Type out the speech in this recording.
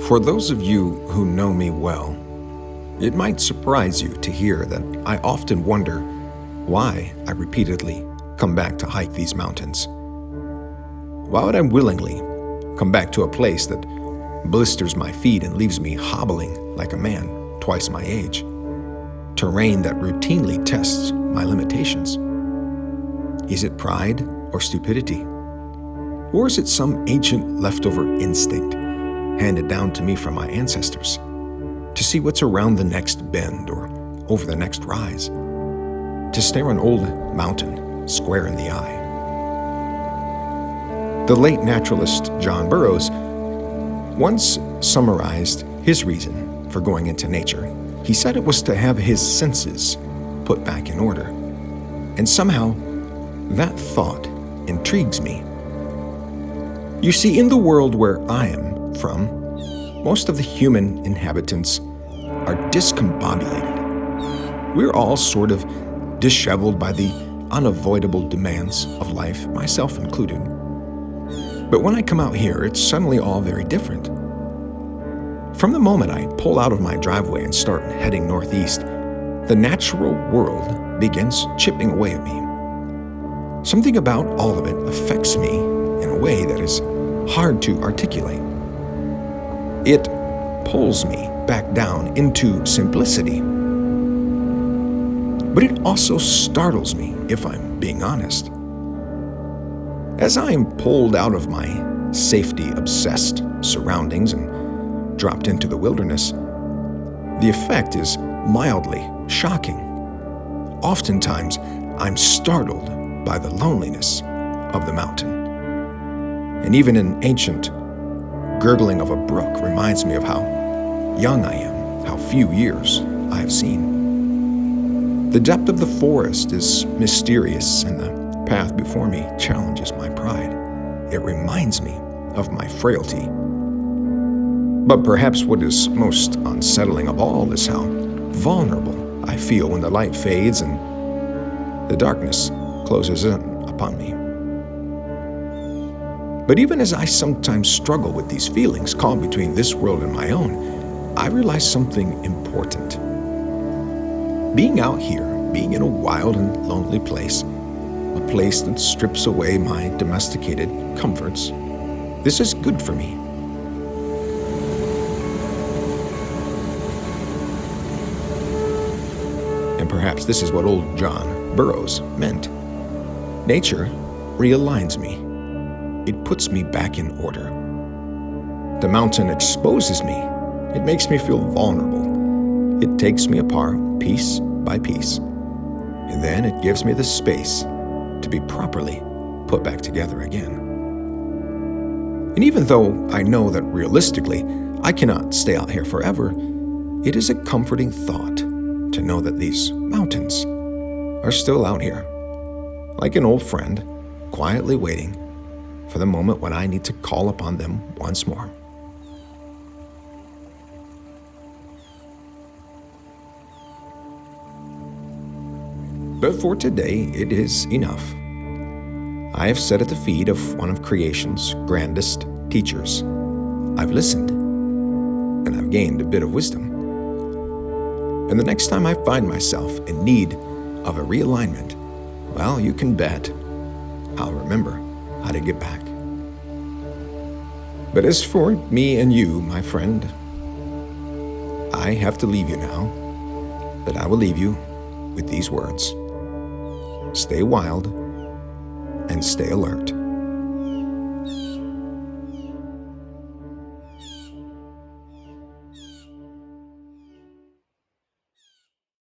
For those of you who know me well, it might surprise you to hear that I often wonder why I repeatedly come back to hike these mountains. Why would I willingly come back to a place that blisters my feet and leaves me hobbling like a man twice my age? Terrain that routinely tests my limitations. Is it pride or stupidity? Or is it some ancient leftover instinct handed down to me from my ancestors to see what's around the next bend or over the next rise, to stare an old mountain square in the eye? The late naturalist John Burroughs once summarized his reason for going into nature. He said it was to have his senses put back in order. And somehow, that thought intrigues me. You see, in the world where I am from, most of the human inhabitants are discombobulated. We're all sort of disheveled by the unavoidable demands of life, myself included. But when I come out here, it's suddenly all very different. From the moment I pull out of my driveway and start heading northeast, the natural world begins chipping away at me. Something about all of it affects me in a way that is hard to articulate. It pulls me back down into simplicity. But it also startles me, if I'm being honest. As I am pulled out of my safety-obsessed surroundings and dropped into the wilderness, the effect is mildly shocking. Oftentimes, I'm startled by the loneliness of the mountain. And even an ancient gurgling of a brook reminds me of how young I am, how few years I have seen. The depth of the forest is mysterious, and the path before me challenges my pride. It reminds me of my frailty. But perhaps what is most unsettling of all is how vulnerable I feel when the light fades and the darkness closes in upon me. But even as I sometimes struggle with these feelings caught between this world and my own, I realize something important. Being out here, being in a wild and lonely place, a place that strips away my domesticated comforts, this is good for me. And perhaps this is what old John Burroughs meant. Nature realigns me. It puts me back in order. The mountain exposes me. It makes me feel vulnerable. It takes me apart piece by piece. And then it gives me the space to be properly put back together again. And even though I know that realistically I cannot stay out here forever, it is a comforting thought to know that these mountains are still out here, like an old friend, quietly waiting for the moment when I need to call upon them once more. But for today, it is enough. I have sat at the feet of one of creation's grandest teachers. I've listened, and I've gained a bit of wisdom. And the next time I find myself in need of a realignment, well, you can bet I'll remember how to get back. But as for me and you, my friend, I have to leave you now, but I will leave you with these words. Stay wild and stay alert.